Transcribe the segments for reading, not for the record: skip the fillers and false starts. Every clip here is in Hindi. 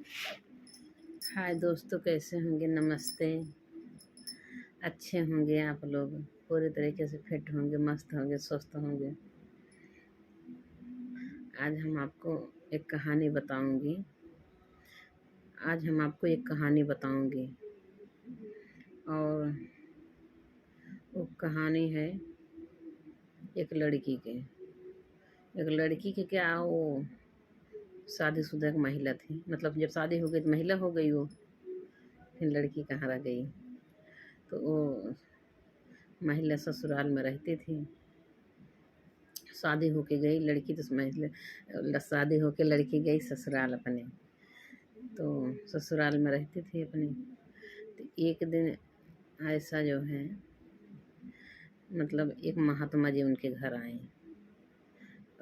हाय दोस्तों, कैसे होंगे? नमस्ते। अच्छे होंगे आप लोग, पूरे तरीके से फिट होंगे, मस्त होंगे, स्वस्थ होंगे। आज हम आपको एक कहानी बताऊंगी। और वो कहानी है एक लड़की के। क्या, वो शादीशुदा एक महिला थी। मतलब जब शादी हो गई तो महिला हो गई वो, फिर लड़की कहाँ रह गई। तो वो महिला ससुराल में रहती थी। शादी होके गई लड़की, तो महिला शादी होके लड़की गई ससुराल अपने। तो ससुराल में रहती थी अपनी। तो एक दिन ऐसा जो है, मतलब एक महात्मा जी उनके घर आए।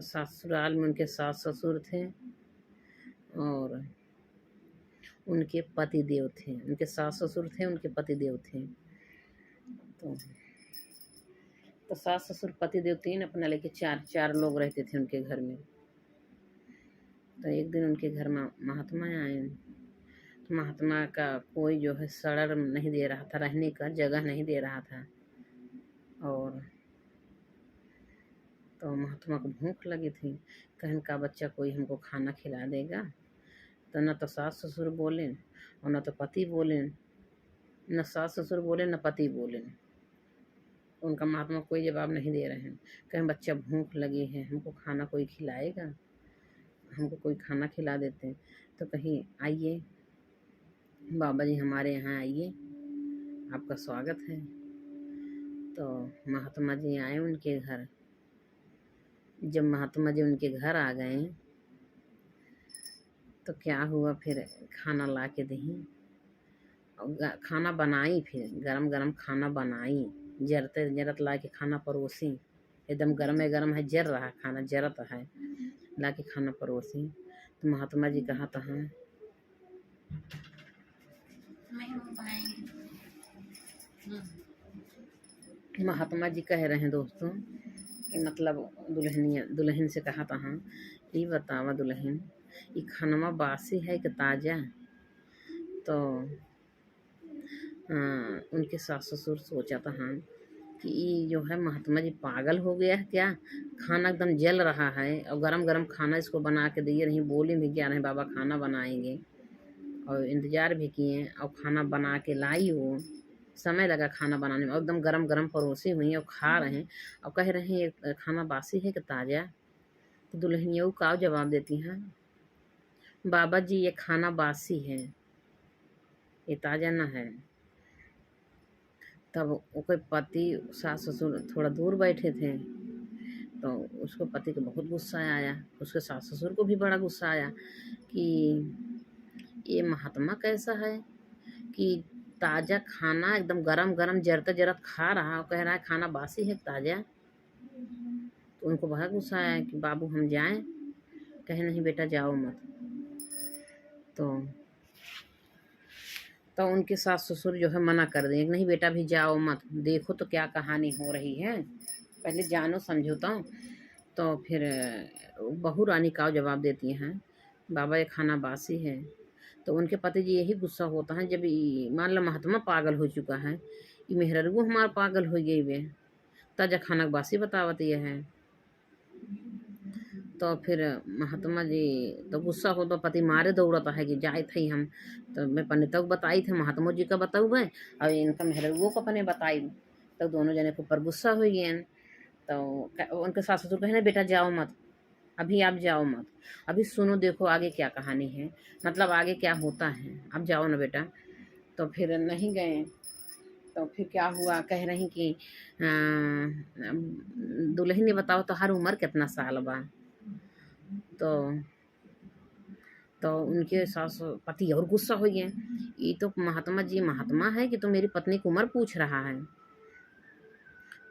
ससुराल में उनके सास ससुर थे और उनके पति देव थे। उनके सास ससुर थे, उनके पति देव थे। तो सास ससुर पति देव तीन, अपना लेके चार लोग रहते थे उनके घर में। तो एक दिन उनके घर में महात्मा आए। तो महात्मा का कोई जो है सड़र नहीं दे रहा था, रहने का जगह नहीं दे रहा था। और तो महात्मा को भूख लगी थी। कहन का बच्चा कोई हमको खाना खिला देगा। तो न तो सास ससुर बोले और न तो पति बोले, न सास ससुर बोले न पति बोले। उनका महात्मा कोई जवाब नहीं दे रहे हैं। कहें बच्चा भूख लगी है, हमको खाना कोई खिलाएगा, हमको कोई खाना खिला देते। तो कहीं आइए बाबा जी, हमारे यहाँ आइए, आपका स्वागत है। तो महात्मा जी आए उनके घर। जब महात्मा जी उनके घर आ गए तो क्या हुआ, फिर खाना ला के दी। खाना बनाई, फिर गरम गरम खाना बनाई। जरते जरत ला के खाना परोसी। एकदम गरम गरम है, जर रहा खाना, जरत है, ला के खाना परोसी। तो महात्मा जी कहा था, महात्मा जी कह रहे हैं दोस्तों कि मतलब दुल्हन से कहा था, ये बतावा दुल्हन, ये खानवा बासी है कि ताज़ा। तो उनके सास ससुर सोचा था कि ये जो है महात्मा जी पागल हो गया है क्या। खाना एकदम जल रहा है और गरम गरम खाना इसको बना के दिए नहीं, बोले भी क्या नहीं बाबा खाना बनाएंगे, और इंतज़ार भी किए और खाना बना के लाई। वो समय लगा खाना बनाने में, और एकदम गरम गरम परोसी हुई और खा रहे हैं और कह रहे हैं ये खाना बासी है कि ताज़ा। तो दुल्हनिया का जवाब देती हैं, बाबा जी ये खाना बासी है, ये ताज़ा ना है। तब उसके पति सास ससुर थोड़ा दूर बैठे थे। तो उसको पति को बहुत गुस्सा आया, उसके सास ससुर को भी बड़ा गुस्सा आया कि ये महात्मा कैसा है कि ताज़ा खाना एकदम गरम गरम जरते जरत खा रहा और कह रहा है खाना बासी है ताज़ा। तो उनको बहुत गुस्सा आया कि बाबू हम जाएं। कहे नहीं बेटा जाओ मत। तो उनके सास ससुर जो है मना कर दें, नहीं बेटा भी जाओ मत, देखो तो क्या कहानी हो रही है, पहले जानो समझो। तो फिर बहू रानी का जवाब देती हैं, बाबा ये खाना बासी है। तो उनके पति जी यही गुस्सा होता है, जब मान लो महात्मा पागल हो चुका है, ये मेहररू हमार पागल हो गई वे, ताजा खाना बासी बतावत ये है। तो फिर महात्मा जी तो गुस्सा हो तो पति मारे दौड़ता है कि जाए थे हम। तो मैं पंडित को बताई थे, महात्मा जी का बताऊ है और इनका मेहररुओं को अपने बताई। तो दोनों जने के ऊपर गुस्सा हो गए। तो उनके सास ससुर कहे बेटा जाओ मत, अभी आप जाओ मत, अभी सुनो देखो आगे क्या कहानी है, मतलब आगे क्या होता है, आप जाओ ना बेटा। तो फिर नहीं गए। तो फिर क्या हुआ, कह रही कि दुल्हन ने बताओ तो हर उम्र कितना साल बा। तो उनके सास पति और गुस्सा हो गए, ये तो महात्मा जी महात्मा है कि तो मेरी पत्नी की उम्र पूछ रहा है।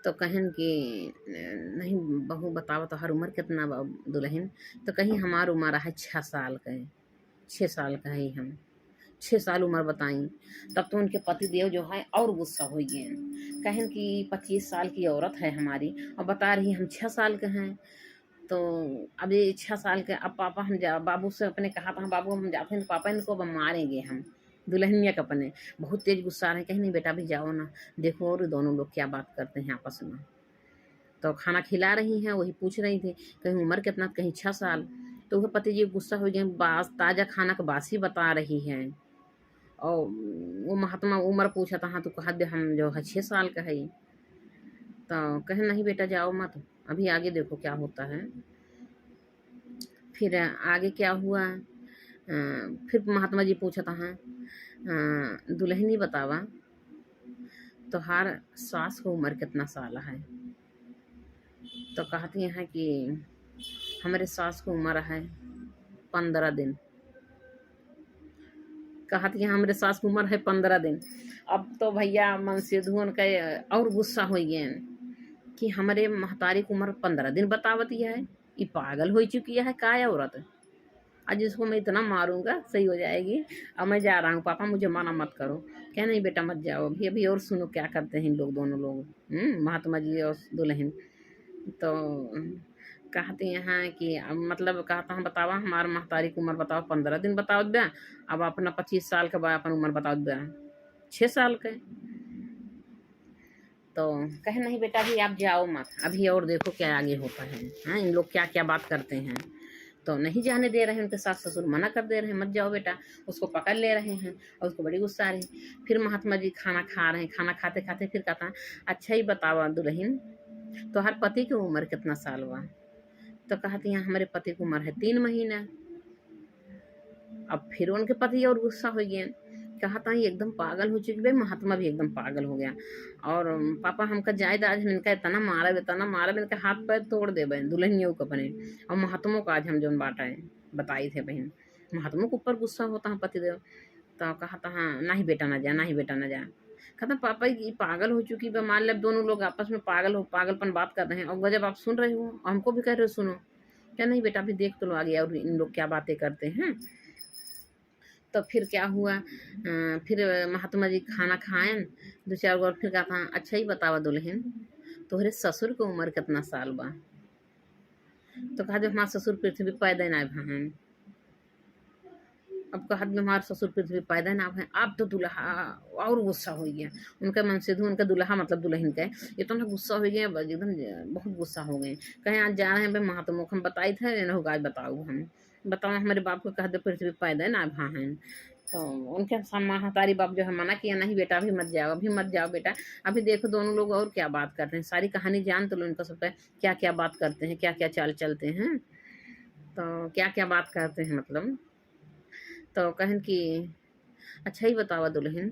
तो कहन कि नहीं बहू बताओ तो हर उम्र कितना दुल्हन। तो कहीं हमार उम्र है 6 साल का है, 6 साल का है हम, 6 साल उम्र बताई। तब तो उनके पति देव जो है और गुस्सा हो गए, कहन कि 25 साल की औरत है हमारी और बता रही हम 6 साल के हैं। तो अब ये 6 साल के, अब पापा हम जा बाबू से अपने कहा था, बाबू हम जाते हैं तो पापा इनको अब मारेंगे हम, दुल्हनिया के अपने बहुत तेज गुस्सा आ रहे हैं, कहीं नहीं बेटा अभी जाओ ना, देखो और दोनों लोग क्या बात करते हैं आपस में। तो खाना खिला रही हैं, वही पूछ रही थी कहीं उम्र कितना, कहीं 6 साल। तो वह पति जी गुस्सा हो गए, बास ताज़ा खाना का बासी बता रही हैं। और वो महात्मा उम्र पूछा था, हाँ तो कहा दे हम जो है 6 साल का है। तो कहे नहीं बेटा जाओ मत, अभी आगे देखो क्या होता है। फिर आगे क्या हुआ, फिर महात्मा जी पूछा था, हाँ दुल्हनी बतावा तोहार सास को उम्र कितना साल है। तो कहती हैं कि हमारे सास को उम्र है 15 दिन। कहती हैं हमारे सास की उम्र है 15 दिन। अब तो भैया मन से धुन का और गुस्सा हो गए कि हमारे महतारी की उम्र 15 दिन बतावती है, ये पागल हो चुकी है का औरत। आज इसको मैं इतना मारूंगा सही हो जाएगी। अब मैं जा रहा हूँ पापा, मुझे माना मत करो। क्या नहीं बेटा मत जाओ, अभी अभी और सुनो क्या करते हैं इन लोग, दोनों लोग महात्मा जी और दुल्हन। तो कहती हैं कि अब मतलब कहता हूँ बतावा हमार महतारी की उम्र बताओ 15 दिन बताओ ब्या, अब अपना 25 साल के बाद अपन उम्र बताओ ब्या 6 साल के। तो कहे नहीं बेटा अभी आप जाओ मत, अभी और देखो क्या आगे होता है। हाँ इन लोग क्या क्या बात करते हैं। तो नहीं जाने दे रहे हैं, उनके सास ससुर मना कर दे रहे हैं मत जाओ बेटा, उसको पकड़ ले रहे हैं और उसको बड़ी गुस्सा आ रही है। फिर महात्मा जी खाना खा रहे हैं, खाना खाते खाते फिर कहता है अच्छा ही बतावा दुल्हन तो हर पति की उम्र कितना साल हुआ। तो कहती हैं हमारे पति की उम्र है 3 महीना। अब फिर उनके पति और गुस्सा हो गए, कहता है एकदम पागल हो चुकी भाई, महात्मा भी एकदम पागल हो गया। और पापा हमका जायदाद हम इनका इतना मारा इनका हाथ पैर तोड़ दे बहन दुल्हनियों को अपने, और महात्मों का आज हम जो बाटा है बताई थे बहन। महात्मों के ऊपर गुस्सा होता है पतिदेव। तो कहता हाँ नहीं बेटा ना जा, नहीं बेटा ना जा। कहता पापा ये पागल हो चुकी है, मान लो दोनों लोग आपस में पागलपन बात कर रहे हैं और जब आप सुन रहे हो और हमको भी कह रहे हो सुनो। क्या नहीं बेटा अभी देख तो लो आगे और इन लोग क्या बातें करते हैं। तो फिर क्या हुआ, फिर महात्मा जी खाना खाएं 2-4 बार, फिर कहा अच्छा ही बतावा दुल्हन तोहरे ससुर की उम्र कितना साल बा। तो कहा जो हमारे ससुर पृथ्वी पैदा ना भान। अब कहा हमारे ससुर पृथ्वी पैदा ना भाई, अब तो दुल्हा और गुस्सा हो गया। उनका मन से उनका दुल्हा मतलब दुल्हन का इतना गुस्सा हो गया, एकदम बहुत गुस्सा हो गए। कहीं आज जा रहे हैं भाई महात्मा को हम बताई थे ना होगा, आज बताओ हम बताओ हमारे बाप को कह दे पृथ्वी पैदा ना भान। तो उनके महातारी बाप जो है मना किया नहीं बेटा अभी मत जाओ, अभी मत जाओ बेटा, अभी देखो दोनों लोग और क्या बात करते हैं, सारी कहानी जान तो लो इनका सबका क्या क्या बात करते हैं, क्या क्या चाल चलते हैं। तो क्या क्या बात करते हैं मतलब। तो कहन कि अच्छा ही बतावा दुल्हन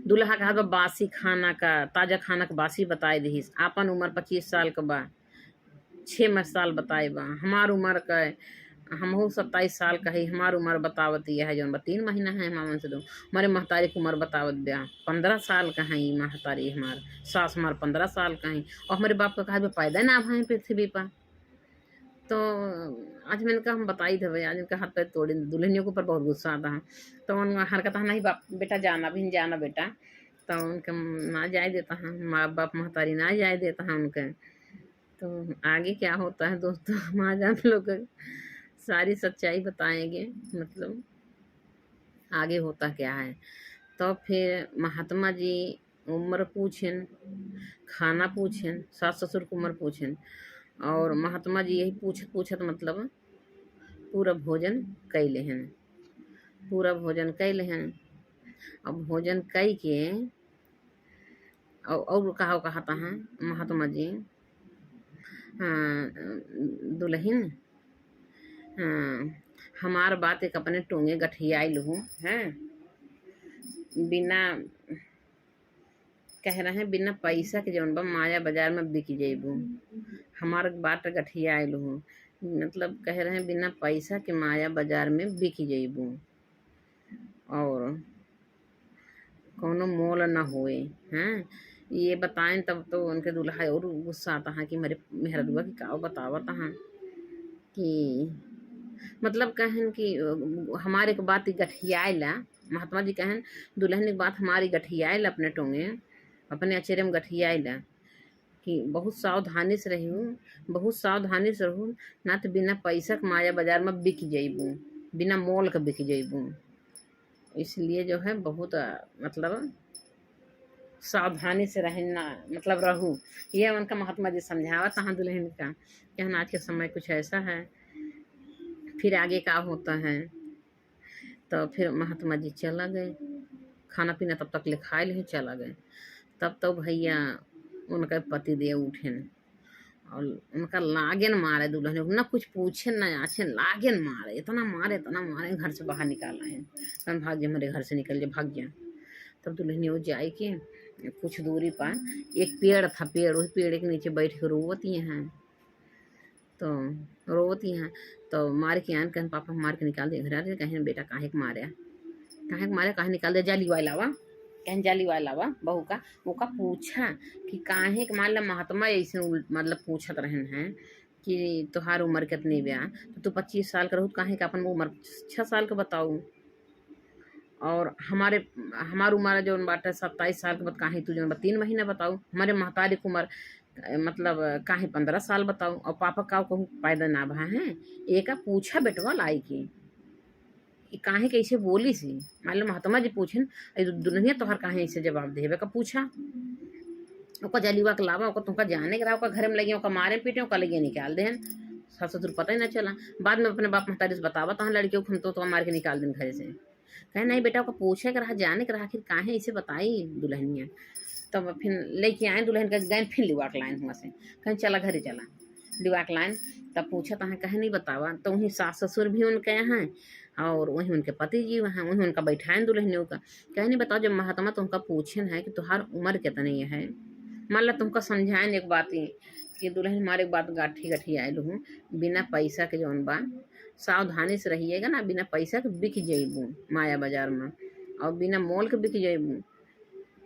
दूल्हा कहा बा बासी खाना का ताज़ा खाना का बासी बताए दीस, आपन उम्र 25 साल का बा 6 साल बताए बा, हमार उम्र का हमहू 27 साल का है, हमार उम्र बतावती है जो 3 महीना है हमारे से दो, हमारे महतारी की उम्र बतावत ब्या 15 साल का है, महतारी हमार सास हमार 15 साल का है, और हमारे बाप का कहा पैदा ना भाई पृथ्वी पर। तो आज मैंने कहा हम बताई थे भाई, आज इनका हाथ पैर तोड़े, दुल्हनियों के ऊपर बहुत गुस्सा आता है। तो उनका हरकत नहीं बाप बेटा जाना भी नहीं जाना बेटा। तो उनके ना जाए देता है, माँ बाप महतारी ना जाए देता है उनके। तो आगे क्या होता है दोस्तों हम आज आप लोग सारी सच्चाई बताएंगे, मतलब आगे होता क्या है। तो फिर महात्मा जी उम्र पूछें, खाना पूछें, सास ससुर की उम्र पूछें, और महात्मा जी यही पूछत मतलब पूरा भोजन कैले हैं, पूरा भोजन कैले हैं। अब भोजन कई के और कहता है महात्मा जी दुल्हन हमार बात एक अपने टोंगे गठियाई लूँ हैं, बिना कह रहे हैं बिना पैसा के जौन बा माया बाजार में बिक जेबू, हमार बात गठियाई लूँ मतलब कह रहे हैं बिना पैसा के माया बाजार में बिक जेबू और कोनो मोल न होए हैं। ये बताएं तब तो उनके दूल्हा और गुस्सा आता है कि मेरा दुआ की का बतावत हैं कि मतलब कहन कि हमारे के बात गठियाला, महात्मा जी कहन दुल्हन की बात हमारी गठियाल अपने टोंगे अपने अचेरे में गठियाला कि बहुत सावधानी से रहूँ, बहुत सावधानी से रहूँ, ना तो बिना पैसा के माया बाजार में बिक जइबू, बिना मोल के बिक जइबू। इसलिए जो है बहुत मतलब सावधानी से रहना मतलब रहूँ। ये उनका महात्मा जी समझावत हाँ दुल्हन का कि हम आज के समय कुछ ऐसा है, फिर आगे का होता है। तो फिर महात्मा जी चला गए, खाना पीना तब तक ले खाए ले चला गए। तब तो भैया उनका पति देव उठेन और उनका लागेन मारे दुल्हन को, ना कुछ पूछे ना आछे, लागेन मारे, इतना मारे घर से बाहर निकाला है। कौन भाग जा, मेरे घर से निकल जा, भाग जा। तब दुल्हन वो जाए के कुछ दूरी पर एक पेड़ था, पेड़, उस पेड़ के नीचे बैठ के रोवती हैं। तो रोवती हैं तो मार के आन कहन पापा मार के निकाल दे घर। कहें बेटा काहे के मारे, काहे निकाल दे, जाली वाला लावा, कहन जाली वाला लावा बहू का। वो का पूछा कि काहे के मान ला महात्मा ऐसे मतलब पूछत रहन हैं कि तुहार उम्र कितनी ब्या, तो तू 25 साल का रहू, काहे का अपन उम्र 6 साल का बताऊ, और हमार उम्र जो बाटे 27 साल के बाद काहे तू जो 3 महीना बताऊ, हमारे महतारी की उम्र मतलब काहे 15 साल बताऊ, और पापा का कहूँ पैदा ना भा है। एक पूछा बेटवा लाई की काहे कैसे बोली सी, मान लो महात्मा जी पूछन दुल्हनिया तोहर काहे ऐसे जवाब देवे का पूछा। ओका जलीवा के लावा, ओका तुमका जाने के रहा, ओका घर में लगे, ओका मारे पीटे, ओका लगे निकाल दे। सास ससुर पता ही ना चला, बाद में अपने बाप महतारी से बतावा तहाँ लड़कियों को हम तो मार के निकाल दें घर से। कहे नहीं बेटा ओका पूछे के रहा, जाने के रहा, आखिर काहे ऐसे बताई दुल्हनिया। तब फिर लेके आए दुल्हन का गैन, फिर लिवा के लाइन हुआ से, कहीं चला घरे चला लिवा के लाइन। तब पूछा तहाँ कहे नहीं बतावा, तो वहीं सास ससुर भी उनके यहाँ और वहीं उनके पति जी वहाँ, वहीं उनका बैठाएं दुल्हनियों का। कहे नहीं बताओ, जब महात्मा तुमका पूछन है कि तुम्हार उम्र कितनी है, मान ला तुमका समझाएं एक बात ही कि दुल्हन हमारे एक बात गाठी गठी आयल हूँ, बिना पैसा के जौन बा सावधानी से रहिएगा ना, बिना पैसा के बिक जइबू माया बाजार में, और बिना मोल के बिक जइबू।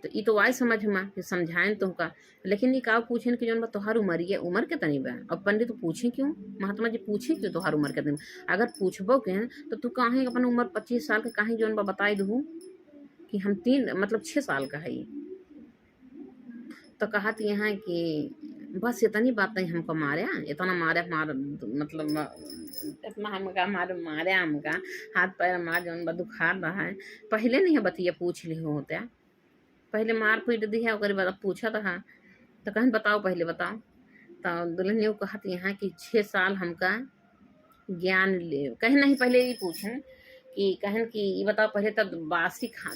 तो ये तो आई समझ में कि समझाएं तुमका, लेकिन ये का पूछें कि जौन बा तोहार उमरिया उम्र कितनी बा। अब पंडित तो पूछे क्यों, महात्मा जी पूछे क्यों तोहार उम्र कितनी, अगर पूछबो के तो तू काहे अपन उम्र 25 साल के काहे जौन बा बताई दू कि हम 6 साल का है। तो कहत यहाँ कि बस इतनी बात नहीं हमको मारे, इतना मारे मतलब इतना हमका मारे हमका हाथ पैर मार जौन बा दुखा रहा है। पहले नहीं बतिया पूछ ली होते, पहले मार पीट दी है, ओकरे बाद पूछा था तो कहन बताओ पहले बताओ। तो दुल्हन को कहत यहाँ कि 6 साल हमका ज्ञान ले, कहे नहीं पहले ये पूछन कि कहन कि ये बताओ पहले तब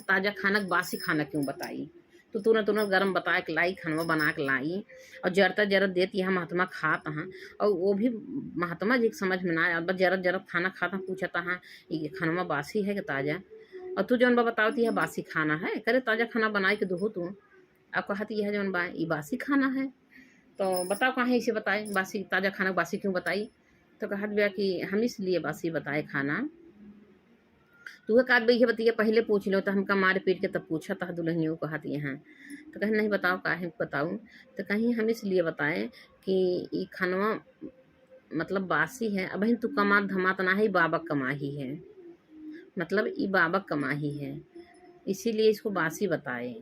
ताजा खाना बासी खाना क्यों बताई, तो तुरंत गर्म बता के लाई, खानवा बना के लाई और जरता जरत देती है महात्मा खाता हाँ। और वो भी महात्मा जी के समझ में ना आया, बस जरत खाना खाता, पूछता हाँ ये खानवा बासी है कि ताजा, और तू जौन बा बतावती है बासी खाना है, करे ताजा खाना बनाए के दो तू। अब कहती है जौन बा ये बासी खाना है, तो बताओ कहाँ इसे बताए बासी, ताजा खाना बासी क्यों बताई। तो कहत भैया कि हम इसलिए बासी बताए खाना, तू का भैया बतिया पहले पूछ लो, तो हमका मार पीट के तब पूछा था दुल्हनियों को कहती यहाँ। तो कहीं नहीं बताओ काहे बताऊँ, तो कहीं हम इसलिए बताएं कि ये खानवा मतलब बासी है, अब तू कमा धमात ना है, बाबा कमा ही है, मतलब ये बाबा कमा ही है, इसीलिए इसको बासी बताए।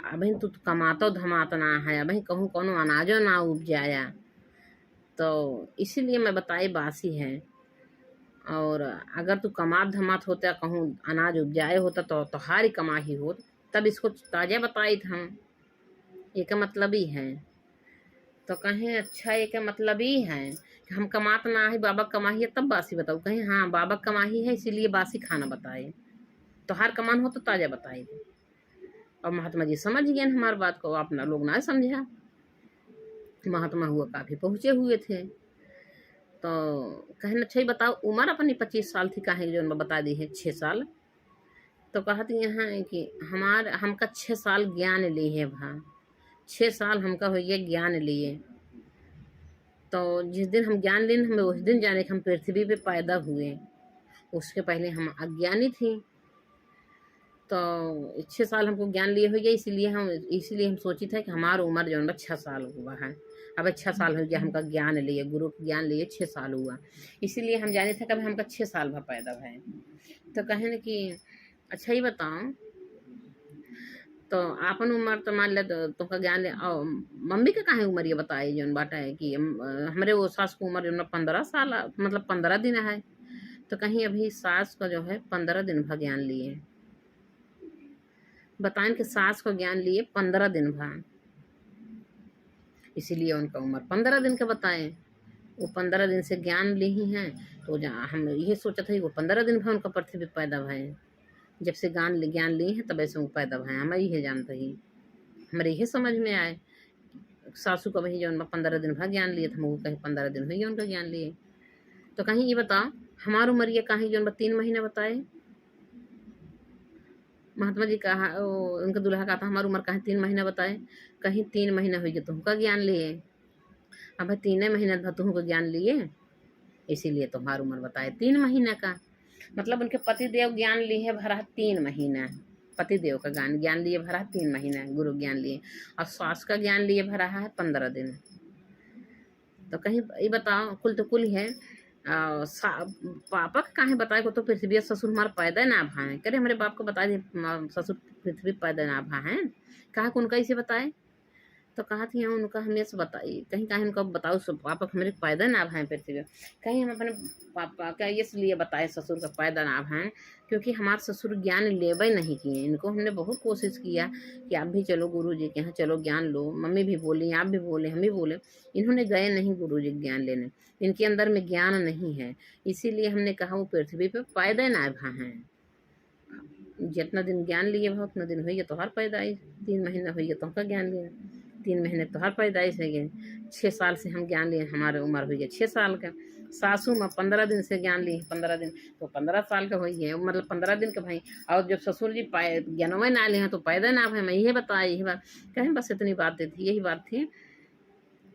अब तू कमातो धमात ना है, अब कहूँ कोनो अनाजो ना उपजाया, तो इसीलिए मैं बताए बासी है। और अगर तू कमात धमात होता कहूँ अनाज उपजाए होता तो तोहारी कमा ही होत, तब इसको ताजा बताई था हम, ये का मतलब ही है। तो कहें अच्छा ये का मतलब ही है कि हम कमात ना है, बाबा कमाही है तब बासी बताऊ। कहें हाँ बाबा कमाही है इसीलिए बासी खाना बताए, तोहार कमान हो तो ताजा बताई। और महात्मा जी समझ गए हमारी बात को, अपना लोग ना समझा, महात्मा हुआ काफी पहुँचे हुए थे। तो कहना अच्छा ही बताओ उम्र अपनी 25 साल थी, काहे जो बता दी है 6 साल। तो कहती यहाँ कि हमका 6 साल ज्ञान लिए भा, 6 साल हमका हो गया ज्ञान लिए। तो जिस दिन हम ज्ञान लिए हमें उस दिन जाने कि हम पृथ्वी पे पैदा हुए, उसके पहले हम अज्ञानी थी। तो 6 साल हमको ज्ञान लिए हो गया, इसीलिए हम सोची था कि हमारा उम्र जो है 6 साल हुआ है। अब 6 साल हो गया हमका ज्ञान लिए, गुरु ज्ञान लिए 6 साल हुआ, इसीलिए हम जाने थे कभी हमका 6 साल भा पैदा है। तो कहें कि अच्छा ही बताओ, तो आपन उम्र तो मान ले तो का ज्ञान ले और मम्मी के काहे उम्र ये बताए जौन बाटा है कि हमरे वो सास की उम्र जौन 15 साल मतलब 15 दिन है। तो कहीं अभी सास का जो है 15 दिन भा ज्ञान लिए, बताएं कि सास को ज्ञान लिए 15 दिन भा, इसीलिए उनका उम्र 15 दिन के बताएं। वो 15 दिन से ज्ञान ली ही हैं। तो हम ये सोचा था कि वो 15 दिन भा उनका पृथ्वी पे पैदा भय, जब से ज्ञान ली है तब ऐसे वो पैदा भय, हमें ये जानते ही हमारे ये समझ में आए। सासू का वही जौन 15 दिन भा ज्ञान लिए थे, हमको कहीं 15 दिन हुई उनका ज्ञान लिए। तो कहीं ये बताओ हमार उम्र ये कहीं जौन 3 महीने बताए। महात्मा जी कहा उनका दूल्हा कहा था हमारी उम्र कहीं 3 महीना बताए, कहीं 3 महीना हुई तो तुमका ज्ञान लिए। अब 3 महीना था तुमको ज्ञान लिए, इसीलिए तुम्हारी उम्र बताए 3 महीना का। मतलब उनके पति देव ज्ञान लिए भरा 3 महीना, पति देव का ज्ञान लिए भरा 3 महीना गुरु ज्ञान लिए, और सास का ज्ञान लिए भरा है 15 दिन। तो कहीं ये बताओ कुल तो कुल है पापा का काहे बताए को तो पृथ्वी ससुर हमारा पैदा ना भा है, करे हमारे बाप को बता दी ससुर पृथ्वी पैदा ना भा है, कहा उनका इसे बताए। तो कहा थी यहाँ उनका हमें से बताइए कहीं कहीं उनका बताओ सब पापा हमारे पैदा ना भाई पृथ्वी, कहीं हम अपने पापा का इसलिए बताए ससुर का पैदा ना भाई क्योंकि हमारे ससुर ज्ञान लेवे नहीं किए। इनको हमने बहुत कोशिश किया कि आप भी चलो गुरु जी के यहाँ चलो ज्ञान लो, मम्मी भी बोली आप भी बोले हम भी बोले, इन्होंने गए नहीं गुरु जी ज्ञान लेने, इनके अंदर में ज्ञान नहीं है। इसीलिए हमने कहा वो पृथ्वी पे पैदा ना भा हैं। जितना दिन ज्ञान लिए भा उतना दिन हुई तो हर पैदाइश, 3 महीना हुई तो का ज्ञान लिया, 3 महीने तो हर पैदाइश है गए। 6 साल से हम ज्ञान लिए, हमारे उम्र हुई है 6 साल का। सासू में 15 दिन से ज्ञान ली, 15 दिन तो 15 साल का हुई है, मतलब 15 दिन का भाई। और जब ससुर जी ज्ञानवे ना ले हैं तो पैदा ना भाई, मैं यही बताया यही बात कहें, बस इतनी बातें थी, यही बात थी।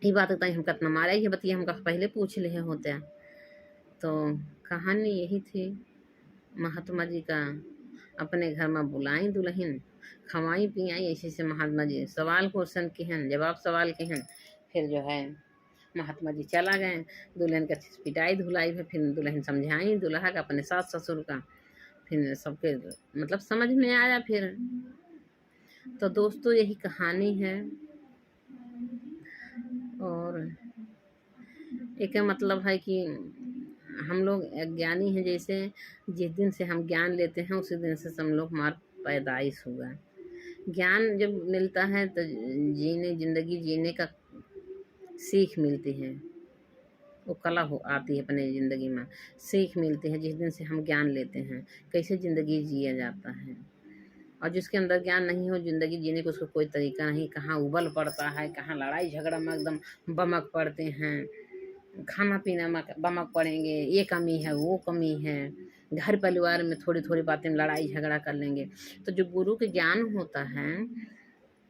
यही बात होता है हम कितना मारा ये बतिया हमका पहले पूछ ले होते। तो कहानी यही थी महात्मा जी का, अपने घर में बुलाई दुल्हन खवाई पियाई, ऐसे से महात्मा जी सवाल क्वेश्चन के हैं जवाब सवाल के हैं। फिर जो है महात्मा जी चला गए, दुल्हन का पिटाई धुलाई है, फिर दुल्हन समझाई दूल्हा का अपने सास ससुर का, फिर सबके मतलब समझ में आया फिर। तो दोस्तों यही कहानी है। और एक मतलब है कि हम लोग ज्ञानी हैं, जैसे जिस दिन से हम ज्ञान लेते हैं उसी दिन से हम लोग हमारा पैदाइश हुआ। ज्ञान जब मिलता है तो ज़िंदगी जीने का सीख मिलती है, वो कला हो आती है अपने ज़िंदगी में, सीख मिलती है जिस दिन से हम ज्ञान लेते हैं कैसे ज़िंदगी जिया जाता है। और जिसके अंदर ज्ञान नहीं हो ज़िंदगी जीने का उसको कोई तरीका नहीं, कहाँ उबल पड़ता है, कहाँ लड़ाई झगड़ा में एकदम बमक पड़ते हैं, खाना पीना में बमक पड़ेंगे, ये कमी है वो कमी है, घर परिवार में थोड़ी थोड़ी बातें में लड़ाई झगड़ा कर लेंगे। तो जो गुरु के ज्ञान होता है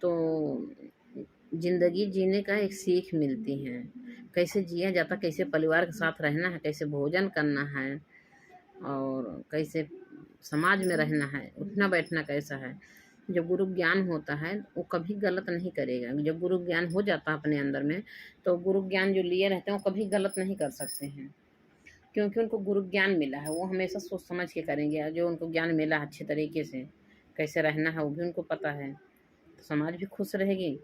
तो ज़िंदगी जीने का एक सीख मिलती है, कैसे जिया जाता, कैसे परिवार के साथ रहना है, कैसे भोजन करना है, और कैसे समाज में रहना है, उठना बैठना कैसा है। जब गुरु ज्ञान होता है वो कभी गलत नहीं करेगा। जब गुरु ज्ञान हो जाता है अपने अंदर में तो गुरु ज्ञान जो लिए रहते हैं वो कभी गलत नहीं कर सकते हैं, क्योंकि उनको गुरु ज्ञान मिला है। वो हमेशा सोच समझ के करेंगे, जो उनको ज्ञान मिला है अच्छे तरीके से कैसे रहना है वो भी उनको पता है, तो समाज भी खुश रहेगी,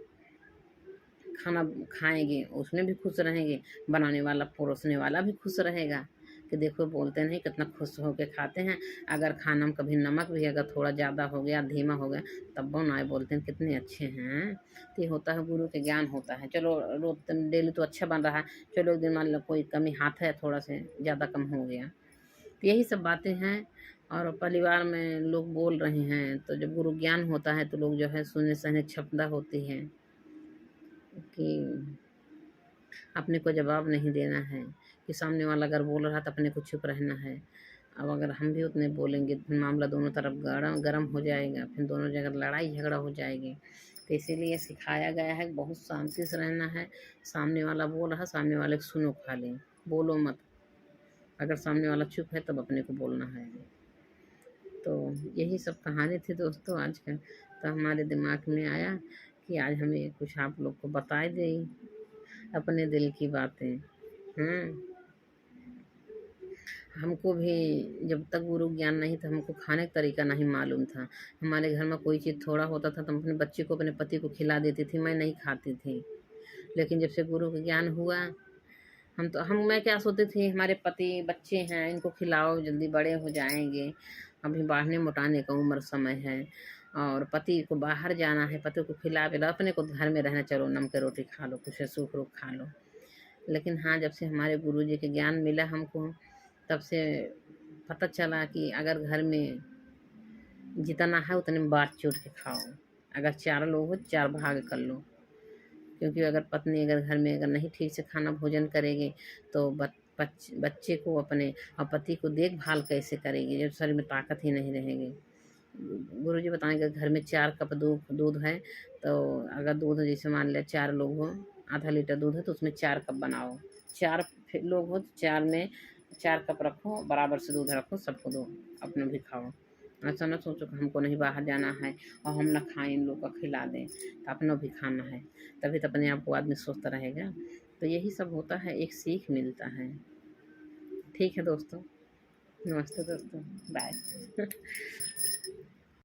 खाना खाएंगे उसमें भी खुश रहेंगे, बनाने वाला परोसने वाला भी खुश रहेगा कि देखो बोलते नहीं कितना खुश होकर खाते हैं। अगर खाना में कभी नमक भी अगर थोड़ा ज़्यादा हो गया धीमा हो गया तब वो ना बोलते हैं कितने अच्छे हैं। तो ये होता है गुरु के ज्ञान होता है। चलो रोज डेली तो अच्छा बन रहा है, चलो एक दिन मान लो कोई कमी हाथ है थोड़ा से ज़्यादा कम हो गया, तो यही सब बातें हैं। और परिवार में लोग बोल रहे हैं तो जब गुरु ज्ञान होता है तो लोग जो है सुनने सहने क्षमता होती है कि अपने को जवाब नहीं देना है, कि सामने वाला अगर बोल रहा तो अपने को चुप रहना है। अब अगर हम भी उतने बोलेंगे तो मामला दोनों तरफ गरम हो जाएगा, फिर दोनों जगह लड़ाई झगड़ा हो जाएगी। तो इसीलिए सिखाया गया है बहुत शांति से रहना है। सामने वाला बोल रहा सामने वाले को सुनो खाली, बोलो मत, अगर सामने वाला चुप है तब अपने को बोलना है। तो यही सब कहानी थी दोस्तों आज का। तो हमारे दिमाग में आया कि आज हमें कुछ आप लोग को बता दें अपने दिल की बातें। हमको भी जब तक गुरु ज्ञान नहीं था, हमको खाने का तरीका नहीं मालूम था। हमारे घर में कोई चीज़ थोड़ा होता था तो हम अपने बच्चे को, अपने पति को खिला देती थी, मैं नहीं खाती थी। लेकिन जब से गुरु का ज्ञान हुआ, मैं क्या सोचती थी, हमारे पति बच्चे हैं, इनको खिलाओ, जल्दी बड़े हो जाएँगे, अभी बढ़ने मोटाने का उम्र समय है, और पति को बाहर जाना है, पति को खिला-पिलाओ, अपने को घर में रहना, चलो नम के रोटी खा लो, कुछ सूख-रूख खा लो। लेकिन हाँ, जब से हमारे गुरुजी के ज्ञान मिला हमको, तब से पता चला कि अगर घर में जितना है उतने में बाँट-चूट के खाओ। अगर 4 लोग हो, 4 भाग कर लो। क्योंकि अगर पत्नी अगर घर में अगर नहीं ठीक से खाना भोजन करेगी, तो बच्चे को अपने और पति को देखभाल कैसे करेगी, जब शरीर में ताकत ही नहीं रहेगी। गुरुजी बताएँगे घर में 4 कप दूध है, तो अगर दूध जैसे मान लिया 4 लोग हो, आधा लीटर दूध है तो उसमें 4 कप बनाओ। 4 लोग हो तो 4 में 4 कप रखो, बराबर से दूध रखो, सबको दो, अपना भी खाओ। ऐसा ना सोचो कि हमको नहीं बाहर जाना है और हम ना खाएँ, इन लोग को खिला दें, तो अपना भी खाना है। तभी तो अपने आप को आदमी स्वस्थ रहेगा। तो यही सब होता है, एक सीख मिलता है। ठीक है दोस्तों, नमस्ते दोस्तों, बाय।